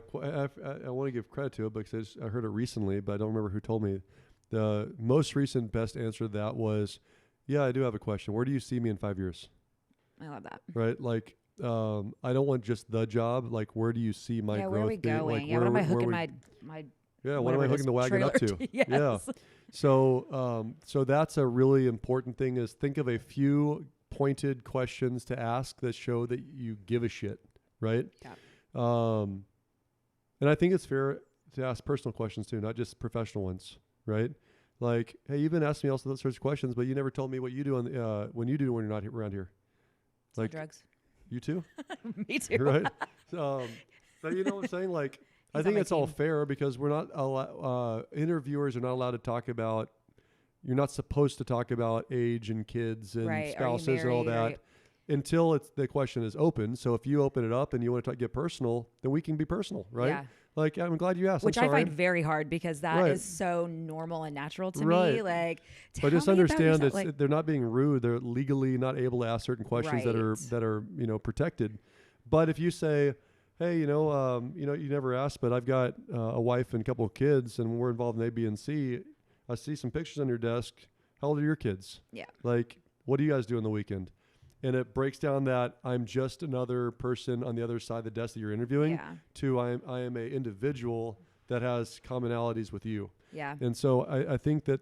want to give credit to it because I heard it recently, but I don't remember who told me. The most recent best answer to that was, yeah, I do have a question. Where do you see me in 5 years? I love that. Right? Like, I don't want just the job. Like, where do you see my growth? Where are we going? Like, what am I hooking my what am I hooking the wagon up to? Yes. Yeah. So that's a really important thing is think of a few pointed questions to ask that show that you give a shit, right? Yeah. And I think it's fair to ask personal questions too, not just professional ones, right? Like, hey, you've been asking me all sorts of questions, but you never told me what you do when you're not around here. Sell Like drugs. You too, Me too. right? But you know what I'm saying? Like, I He's think on my it's all team. fair because we're not interviewers are not allowed to talk about. You're not supposed to talk about age and kids and Right. Are you spouses and all married? that until the question is open. So if you open it up and you want to get personal, then we can be personal, right? Yeah. Like, I'm glad you asked. Which I'm I sorry. find very hard because that Right. is so normal and natural to Right. me. Like, But tell just me about understand yourself. Like, they're not being rude. They're legally not able to ask certain questions that Right. are protected. But if you say, hey, you never asked, but I've got a wife and a couple of kids, and we're involved in A, B, and C. I see some pictures on your desk. How old are your kids? Yeah. Like, what do you guys do on the weekend? And it breaks down that I'm just another person on the other side of the desk that you're interviewing Yeah. to I am a individual that has commonalities with you. Yeah. And so I think that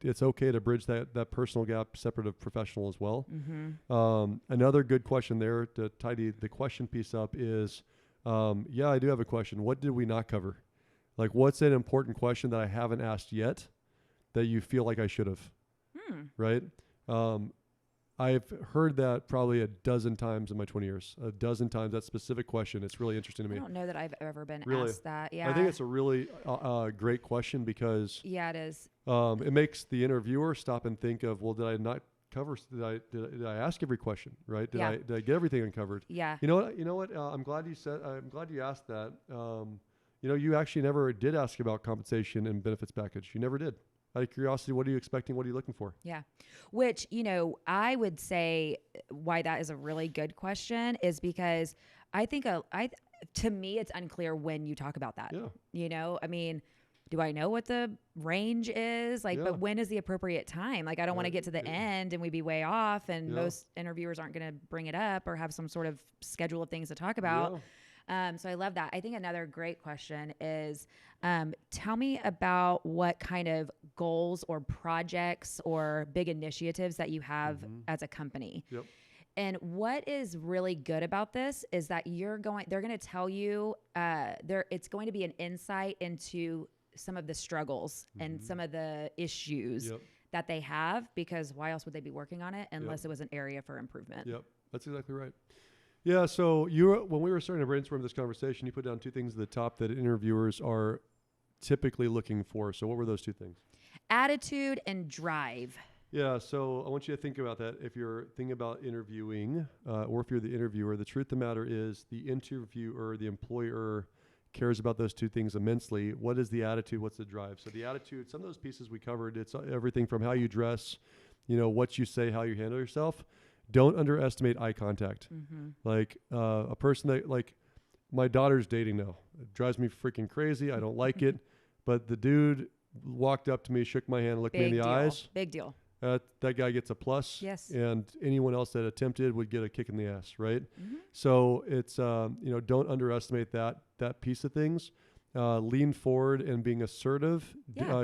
it's okay to bridge that personal gap separate of professional as well. Mm-hmm. Another good question there to tidy the question piece up is, yeah, I do have a question. What did we not cover? Like, what's an important question that I haven't asked yet that you feel like I should have? Right? I've heard that probably a dozen times in my 20 years. A dozen times, that specific question. It's really interesting to me. I don't know that I've ever been Really? asked that. Yeah. I think it's a really great question because Yeah, it is. it makes the interviewer stop and think of, well, did I not cover? Did I ask every question? Right? Did Yeah. I get everything uncovered? Yeah. You know what? I'm glad you asked that. You actually never did ask about compensation and benefits package. You never did. Out of curiosity, what are you expecting? What are you looking for? Yeah. Which, I would say why that is a really good question is because I think to me, it's unclear when you talk about that. Yeah. I mean, do I know what the range is? Like, Yeah. but when is the appropriate time? Like, I don't want to get to the end and we be way off and Yeah. most interviewers aren't going to bring it up or have some sort of schedule of things to talk about. Yeah. So I love that. I think another great question is, tell me about what kind of goals or projects or big initiatives that you have as a company. Yep. And what is really good about this is that they're going to tell you, it's going to be an insight into some of the struggles and some of the issues Yep. that they have, because why else would they be working on it unless Yep. it was an area for improvement? Yep. That's exactly right. Yeah. So when we were starting to brainstorm this conversation, you put down two things at the top that interviewers are typically looking for. So what were those two things? Attitude and drive. Yeah. So I want you to think about that. If you're thinking about interviewing, or if you're the interviewer, the truth of the matter is the interviewer, the employer, cares about those two things immensely. What is the attitude? What's the drive? So the attitude, some of those pieces we covered, it's everything from how you dress, what you say, how you handle yourself. Don't underestimate eye contact. Like a person that, like, my daughter's dating now. It drives me freaking crazy. I don't like it. But the dude walked up to me, shook my hand, looked me in the eyes. Big deal. That guy gets a plus. Yes. And anyone else that attempted would get a kick in the ass, right? So it's, don't underestimate that piece of things. Lean forward and being assertive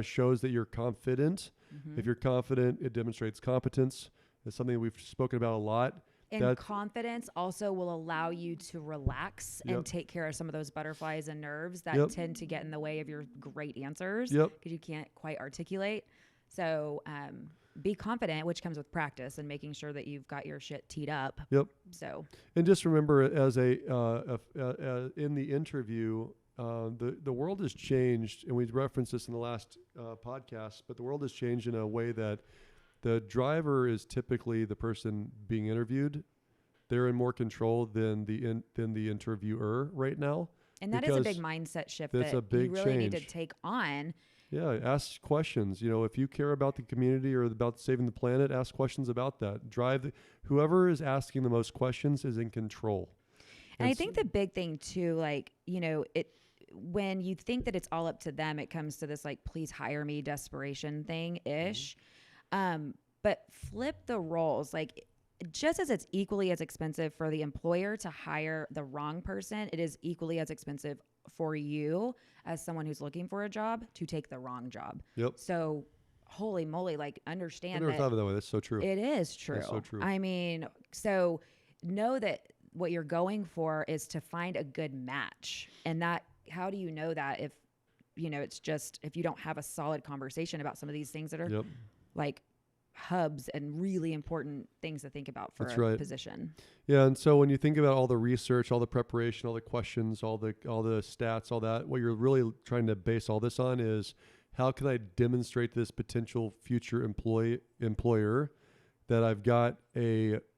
shows that you're confident. If you're confident, it demonstrates competence. It's something we've spoken about a lot. And confidence also will allow you to relax Yep. and take care of some of those butterflies and nerves that tend to get in the way of your great answers Yep. because you can't quite articulate. So be confident, which comes with practice and making sure that you've got your shit teed up. Yep. So, and just remember, as in the interview, the world has changed, and we referenced this in the last podcast. But the world has changed in a way that the driver is typically the person being interviewed. They're in more control than the interviewer right now. and that is a big mindset shift that's that a big you really need to change. take on. Yeah, ask questions. If you care about the community or about saving the planet, ask questions about that. Whoever is asking the most questions is in control. And I think the big thing too, like, when you think that it's all up to them, it comes to this like, please hire me desperation thing ish. But flip the roles. Like, just as it's equally as expensive for the employer to hire the wrong person, it is equally as expensive for you as someone who's looking for a job to take the wrong job. Yep. So holy moly, like I understand never that thought of it that way. That's so true. it is true. That's so true. I mean, so know that what you're going for is to find a good match. And that, how do you know that if, it's just, if you don't have a solid conversation about some of these things that are Yep. like hubs and really important things to think about for That's a right. position. Yeah, and so when you think about all the research, all the preparation, all the questions, all the stats, all that, what you're really trying to base all this on is how can I demonstrate to this potential future employer that I've got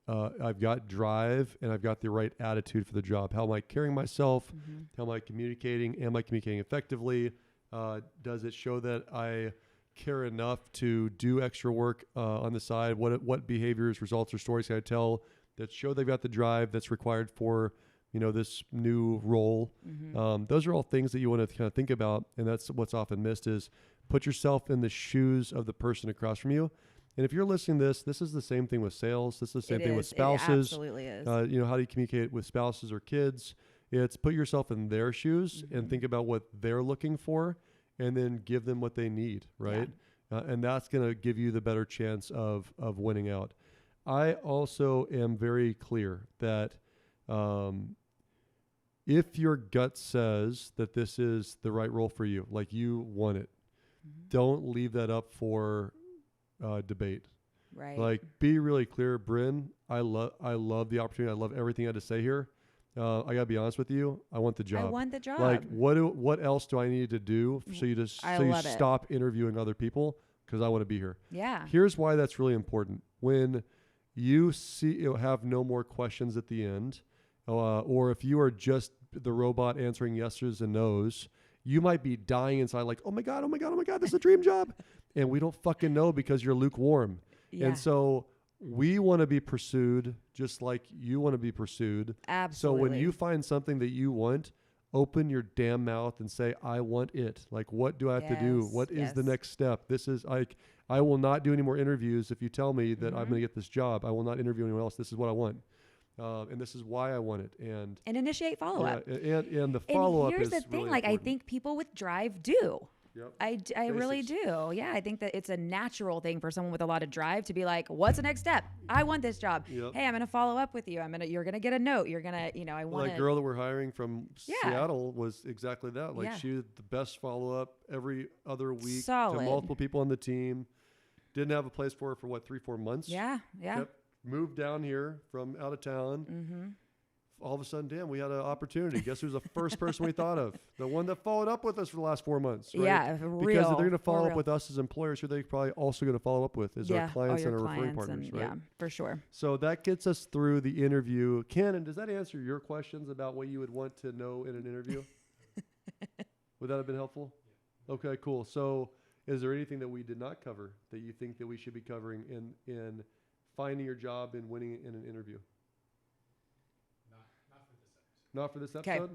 I've got drive and I've got the right attitude for the job. How am I carrying myself? Mm-hmm. How am I communicating? Am I communicating effectively? Does it show that I care enough to do extra work on the side? What behaviors, results, or stories can I tell that show they've got the drive that's required for this new role? Mm-hmm. Those are all things that you want to kind of think about, and that's what's often missed is put yourself in the shoes of the person across from you. And if you're listening to this is the same thing with sales. This is the same thing with spouses. It absolutely is. How do you communicate with spouses or kids? It's put yourself in their shoes and think about what they're looking for, and then give them what they need, right? Yeah. And that's going to give you the better chance of winning out. I also am very clear that if your gut says that this is the right role for you, like you want it, don't leave that up for debate. Right. Like, be really clear, Bryn. I love the opportunity. I love everything I had to say here. I gotta be honest with you. I want the job. I want the job. Like, what else do I need to do so you stop interviewing other people? Because I want to be here. Yeah. Here's why that's really important. When you have no more questions at the end, or if you are just the robot answering yeses and nos, you might be dying inside like, oh my God, this is a dream job. And we don't fucking know because you're lukewarm. Yeah. And so we want to be pursued just like you want to be pursued. Absolutely. So when you find something that you want, open your damn mouth and say, I want it. Like, what do I have to do? What is the next step? This is like, I will not do any more interviews if you tell me that I'm going to get this job. I will not interview anyone else. This is what I want. And this is why I want it. And initiate follow-up. Yeah, and the follow-up is here's the thing, really like, important. I think people with drive do. Yep. I really do. Yeah, I think that it's a natural thing for someone with a lot of drive to be like, what's the next step? I want this job. Yep. Hey, I'm going to follow up with you. You're going to get a note. You're going to, I want that girl that we're hiring from Seattle was exactly that. Like, she did the best follow-up every other week to multiple people on the team. Didn't have a place for her for 3-4 months. Yeah. Moved down here from out of town. Mm-hmm. All of a sudden, damn, we had an opportunity. Guess who's the first person we thought of? The one that followed up with us for the last 4 months. Right? Yeah, because if they're going to follow up with us as employers, who they're probably also going to follow up with is our clients and our referring partners, right? Yeah, for sure. So that gets us through the interview. Cannon, does that answer your questions about what you would want to know in an interview? Would that have been helpful? Okay, cool. So is there anything that we did not cover that you think that we should be covering in finding your job and winning it in an interview? Not for this episode? Okay.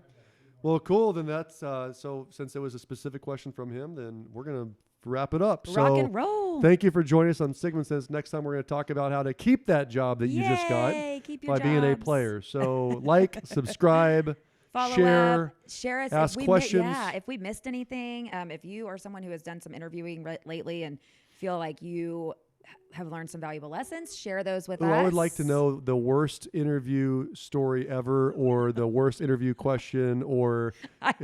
Well, cool. Then that's so since it was a specific question from him, then we're going to wrap it up. Rock and roll. Thank you for joining us on Sigman Sense. Next time we're going to talk about how to keep that job that you just got by being a player. So like, subscribe, share us, ask questions. If we missed anything, if you are someone who has done some interviewing lately and feel like you have learned some valuable lessons, share those with us. I would like to know the worst interview story ever, or the worst interview question, or I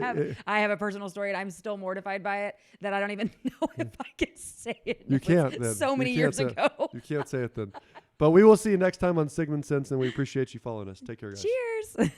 have a personal story and I'm still mortified by it that I don't even know if I can say it. You can't then. So many years ago. You can't say it then. But we will see you next time on Sigman Sense, and we appreciate you following us. Take care, guys. Cheers.